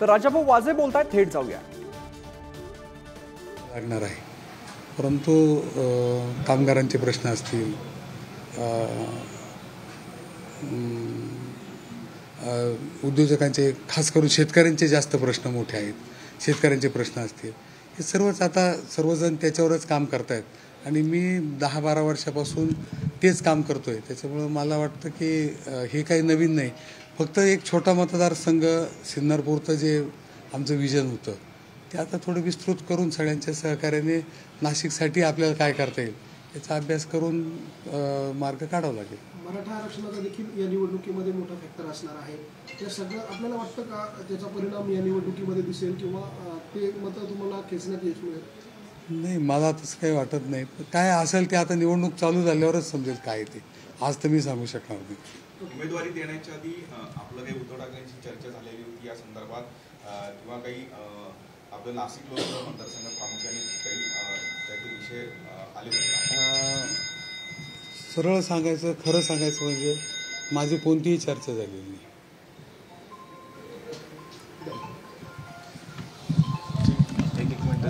तर राजाभाऊ वाजे बोलतायत, थेट जाऊया. लागणार आहे, परंतु कामगारांचे प्रश्न असतील, उद्योजकांचे, खास करून शेतकऱ्यांचे जास्त प्रश्न मोठे आहेत, शेतकऱ्यांचे प्रश्न असतील, हे सर्वच आता सर्वजण त्याच्यावरच काम करतायत आणि मी 10-12 वर्षापासून तेच काम करतो आहे. त्याच्यामुळं मला वाटतं की हे काही नवीन नाही. फक्त एक छोटा मतदारसंघ सिन्नरपूरचं जे आमचं विजन होतं ते आता थोडं विस्तृत करून सगळ्यांच्या सहकार्याने नाशिकसाठी आपल्याला काय करता येईल याचा अभ्यास करून मार्ग काढावा लागेल. मराठा आरक्षणाचा देखील या निवडणुकीमध्ये मोठा फॅक्टर असणार आहे. ते सगळं आपल्याला वाटतं का त्याचा परिणाम या निवडणुकीमध्ये दिसेल किंवा ते मतं तुम्हाला खेचण्यात यश मिळेल? नाही, मला तसं काही वाटत नाही. काय असेल ते आता निवडणूक चालू झाल्यावरच समजेल काय ते. आज तर मी सांगू शकणार नाही. उमेदवारी देण्याच्या आधी आपलं काही उद्धव ठाकरेंची चर्चा झालेली होती या संदर्भात किंवा काही आपलं नाशिक लोकसभा मतदारसंघात प्रामुख्याने काही विषय आले होते? सरळ सांगायचं, खरं सांगायचं म्हणजे माझी कोणतीही चर्चा झालेली नाही. एक मिनिट